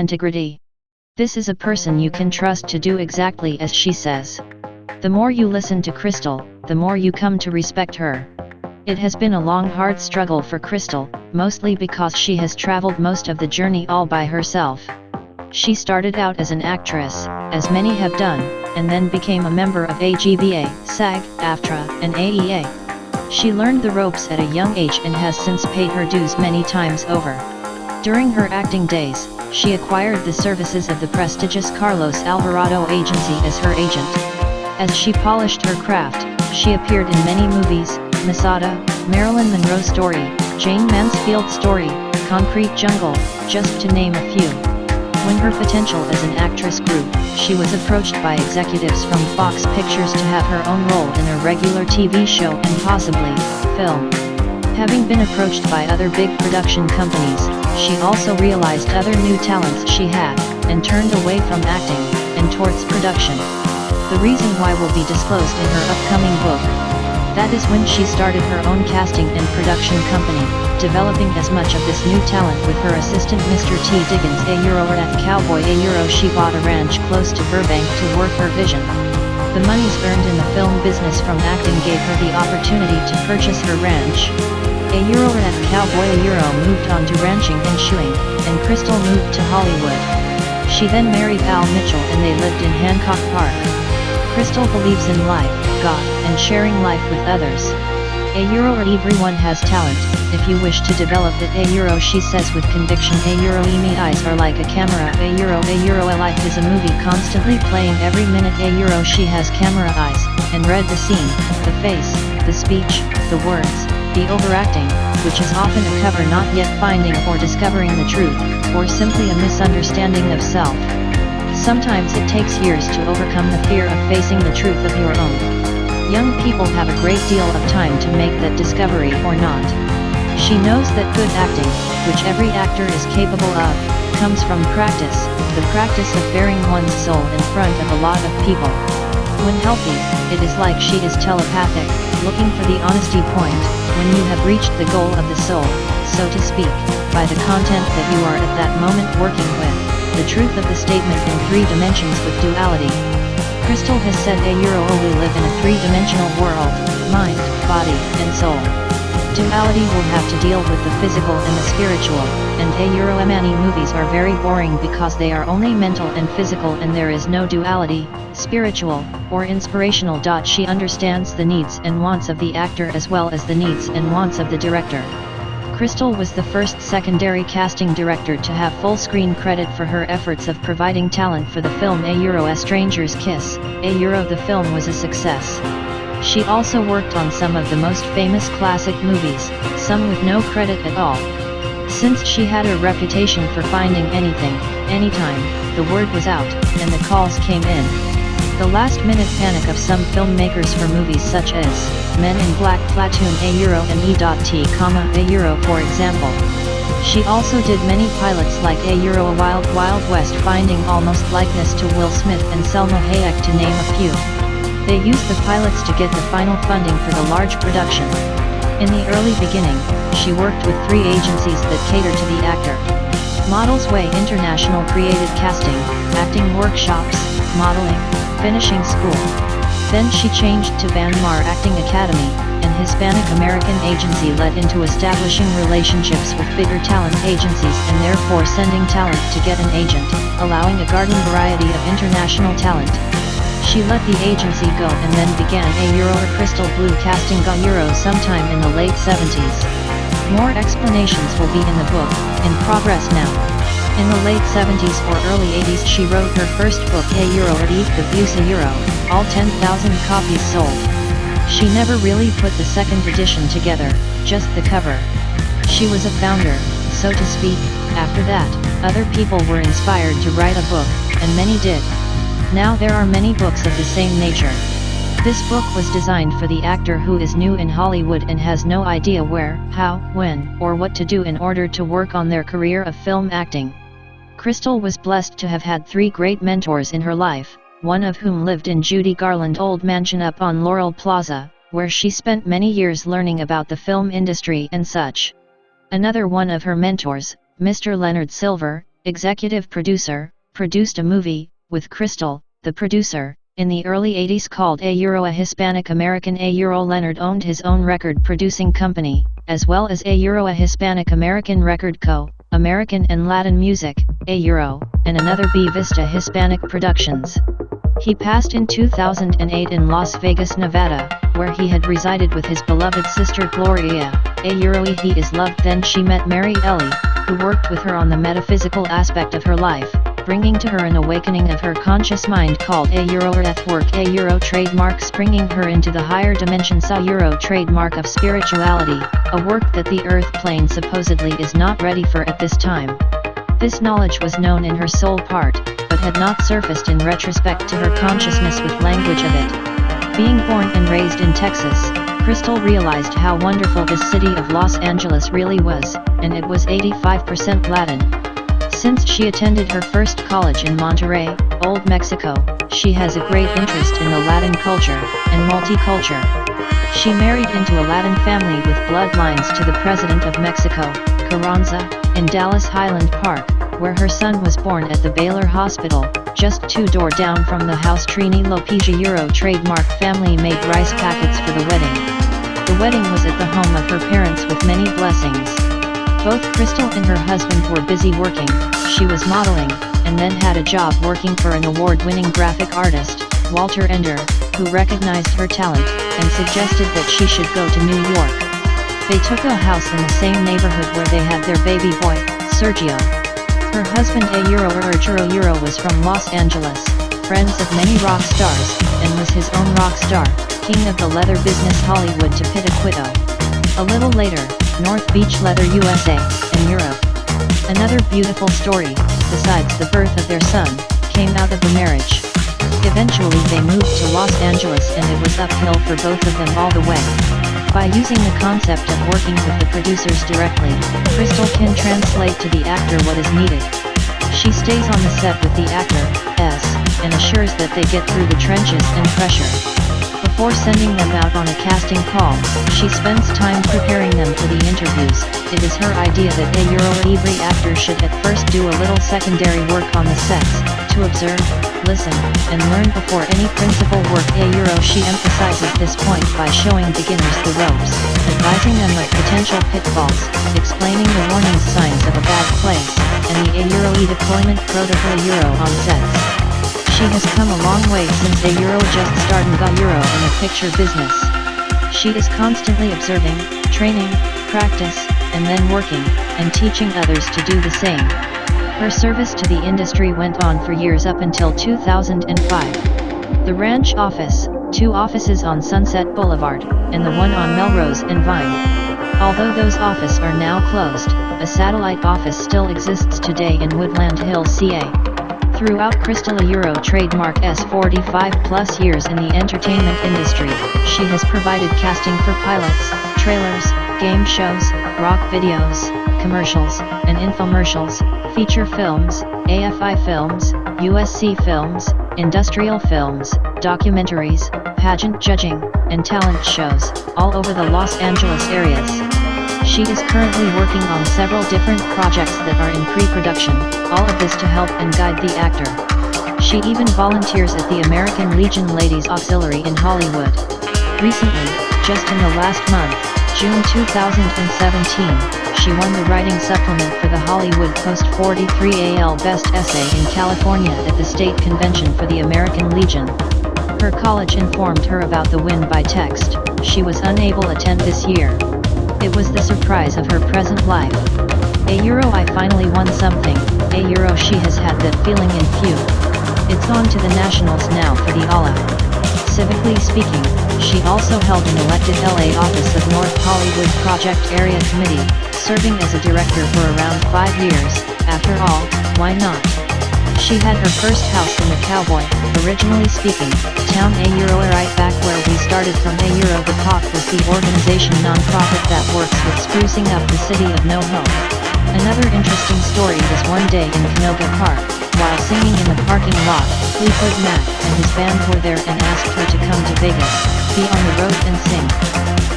integrity. This is a person you can trust to do exactly as she says. The more you listen to Crystal, the more you come to respect her. It has been a long hard struggle for Crystal, mostly because she has traveled most of the journey all by herself. She started out as an actress, as many have done, and then became a member of AGVA, SAG, AFTRA, and AEA. She learned the ropes at a young age and has since paid her dues many times over. During her acting days, she acquired the services of the prestigious Carlos Alvarado agency as her agent. As she polished her craft, she appeared in many movies: Masada, Marilyn Monroe Story, Jane Mansfield Story, Concrete Jungle, just to name a few. When her potential as an actress grew, she was approached by executives from Fox Pictures to have her own role in a regular TV show and possibly film. Having been approached by other big production companies, she also realized other new talents she had, and turned away from acting, and towards production. The reason why will be disclosed in her upcoming book. That is when she started her own casting and production company, developing as much of this new talent with her assistant Mr. T. Diggins. At Cowboy. She bought a ranch close to Burbank to work her vision. The monies earned in the film business from acting gave her the opportunity to purchase her ranch. At Cowboy. Moved on to ranching and shoeing, and Crystal moved to Hollywood. She then married Al Mitchell and they lived in Hancock Park. Crystal believes in life, God, and sharing life with others. Everyone has talent, if you wish to develop it. She says with conviction. Me eyes are like a camera. A life is a movie constantly playing every minute. She has camera eyes, and read the scene, the face, the speech, the words, the overacting, which is often a cover not yet finding or discovering the truth, or simply a misunderstanding of self. Sometimes it takes years to overcome the fear of facing the truth of your own. Young people have a great deal of time to make that discovery or not. She knows that good acting, which every actor is capable of, comes from practice, the practice of bearing one's soul in front of a lot of people. When healthy, it is like she is telepathic, looking for the honesty point, when you have reached the goal of the soul, so to speak, by the content that you are at that moment working with, the truth of the statement in 3 dimensions with duality. Crystal has said we live in a 3-dimensional world: mind, body, and soul. Duality will have to deal with the physical and the spiritual, and many movies are very boring because they are only mental and physical and there is no duality, spiritual, or inspirational. She understands the needs and wants of the actor as well as the needs and wants of the director. Crystal was the first secondary casting director to have full screen credit for her efforts of providing talent for the film A Stranger's Kiss. The film was a success. She also worked on some of the most famous classic movies, some with no credit at all. Since she had a reputation for finding anything, anytime, the word was out, and the calls came in. The last-minute panic of some filmmakers for movies such as Men in Black, Platoon, and E.T., for example. She also did many pilots like A Wild Wild West, finding almost likeness to Will Smith and Selma Hayek, to name a few. They used the pilots to get the final funding for the large production. In the early beginning, she worked with 3 agencies that cater to the actor. Models Way International created casting, acting workshops, modeling, finishing school. Then she changed to Van Mar Acting Academy, an Hispanic-American agency led into establishing relationships with bigger talent agencies and therefore sending talent to get an agent, allowing a garden variety of international talent. She let the agency go and then began Crystal Blue casting sometime in the late 70s. More explanations will be in the book, in progress now. In the late 70s or early 80s she wrote her first book the Views all 10,000 copies sold. She never really put the second edition together, just the cover. She was a founder, so to speak. After that, other people were inspired to write a book, and many did. Now there are many books of the same nature. This book was designed for the actor who is new in Hollywood and has no idea where, how, when, or what to do in order to work on their career of film acting. Crystal was blessed to have had 3 great mentors in her life, one of whom lived in Judy Garland Old Mansion up on Laurel Plaza, where she spent many years learning about the film industry and such. Another one of her mentors, Mr. Leonard Silver, executive producer, produced a movie, with Crystal, the producer, in the early 80s called A Hispanic American. Leonard owned his own record producing company, as well as A Hispanic American Record Co., American and Latin Music, and another B Vista Hispanic Productions. He passed in 2008 in Las Vegas, Nevada, where he had resided with his beloved sister Gloria. He is loved. Then she met Mary Ellie, who worked with her on the metaphysical aspect of her life, bringing to her an awakening of her conscious mind called Earth work. Trademark, springing her into the higher dimensions. Trademark of spirituality, a work that the earth plane supposedly is not ready for at this time. This knowledge was known in her soul part, but had not surfaced in retrospect to her consciousness with language of it. Being born and raised in Texas, Crystal realized how wonderful this city of Los Angeles really was, and it was 85% Latin. Since she attended her first college in Monterrey, Old Mexico, she has a great interest in the Latin culture and multiculture. She married into a Latin family with bloodlines to the President of Mexico, Carranza, in Dallas Highland Park, where her son was born at the Baylor Hospital, just 2 doors down from the house. Trini Lopezia. Trademark family made rice packets for the wedding. The wedding was at the home of her parents with many blessings. Both Crystal and her husband were busy working. She was modeling, and then had a job working for an award-winning graphic artist, Walter Ender, who recognized her talent, and suggested that she should go to New York. They took a house in the same neighborhood where they had their baby boy, Sergio. Her husband Euro was from Los Angeles, friends of many rock stars, and was his own rock star, king of the leather business Hollywood to Pitaquito. A little later, North Beach Leather USA, and Europe. Another beautiful story, besides the birth of their son, came out of the marriage. Eventually they moved to Los Angeles and it was uphill for both of them all the way. By using the concept of working with the producers directly, Crystal can translate to the actor what is needed. She stays on the set with the actor, and assures that they get through the trenches and pressure. Before sending them out on a casting call, she spends time preparing them for the interviews. It is her idea that every actor should at first do a little secondary work on the sets, to observe, listen, and learn before any principal work. She emphasizes this point by showing beginners the ropes, advising them of potential pitfalls, explaining the warning signs of a bad place, and the deployment protocol on sets. She has come a long way since just started in the picture business. She is constantly observing, training, practice, and then working, and teaching others to do the same. Her service to the industry went on for years up until 2005. The ranch office, 2 offices on Sunset Boulevard, and the one on Melrose and Vine. Although those offices are now closed, a satellite office still exists today in Woodland Hills, CA. Throughout Crystal trademark's 45+ years in the entertainment industry, she has provided casting for pilots, trailers, game shows, rock videos, commercials, and infomercials, feature films, AFI films, USC films, industrial films, documentaries, pageant judging, and talent shows, all over the Los Angeles areas. She is currently working on several different projects that are in pre-production, all of this to help and guide the actor. She even volunteers at the American Legion Ladies Auxiliary in Hollywood. Recently, just in the last month, June 2017, she won the writing supplement for the Hollywood Post 43AL Best Essay in California at the State Convention for the American Legion. Her college informed her about the win by text. She was unable to attend this year. It was the surprise of her present life. I finally won something. She has had that feeling in few. It's on to the nationals now for the ALA. Civically speaking, she also held an elected LA office of North Hollywood Project Area Committee, serving as a director for around 5 years. After all, why not? She had her first house in the Cowboy, originally speaking, town right back where we started from. The POC was the organization non-profit that works with sprucing up the city of No Hope. Another interesting story was one day in Canoga Park, while singing in the parking lot, Fleetwood Mac and his band were there and asked her to come to Vegas, be on the road and sing.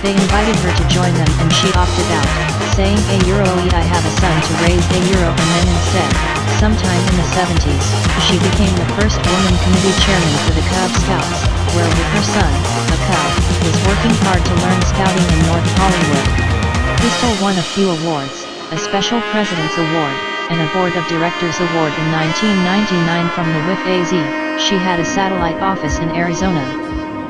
They invited her to join them and she opted out, saying I have a son to raise and then instead, Sometime in the 70s, she became the first woman committee chairman for the Cub Scouts, where with her son, a Cub, was working hard to learn scouting in North Hollywood. Crystal won a few awards, a Special President's Award, and a Board of Directors Award in 1999 from the WIF-AZ. She had a satellite office in Arizona.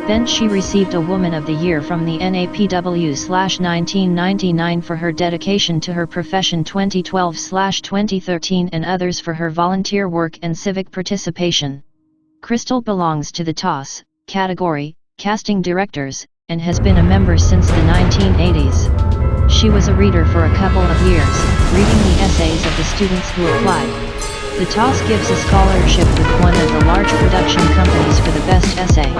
Then she received a Woman of the Year from the NAPW/1999 for her dedication to her profession 2012/2013 and others for her volunteer work and civic participation. Crystal belongs to the TOS category, Casting Directors, and has been a member since the 1980s. She was a reader for a couple of years, reading the essays of the students who applied. The TOS gives a scholarship with one of the large production companies for the best essay.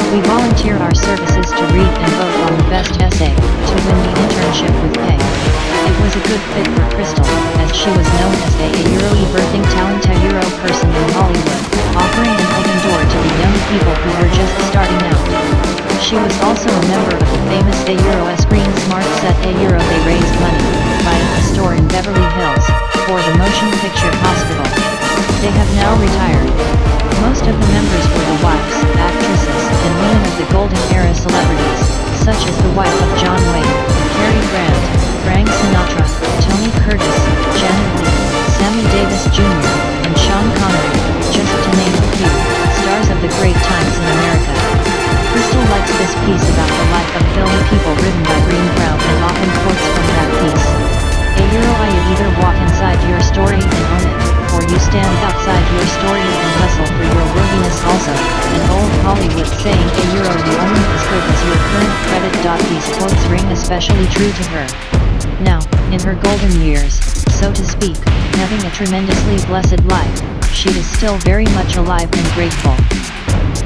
We volunteer our services to read and vote on the best essay, to win the internship with pay. It was a good fit for Crystal, as she was known as a birthing talent person in Hollywood, offering an open door to the young people who were just starting out. She was also a member of the famous Screen Smart Set They raised money, by a store in Beverly Hills, for the Motion Picture Hospital. They have now retired. Most of the members were the wives, actresses, and women of the golden era celebrities, such as the wife of John Wayne, Cary Grant, Frank Sinatra, Tony Curtis, Janet Leigh, Sammy Davis Jr., and Sean Connery, just to name a few, stars of the great times in America. Crystal likes this piece about the life of film people written by Green Brown and often quotes from that piece. You either walk inside your story and own it, or you stand outside your story and hustle for your worthiness also, an old Hollywood saying you only as good as your current credit. These quotes ring especially true to her. Now, in her golden years, so to speak, having a tremendously blessed life, she is still very much alive and grateful.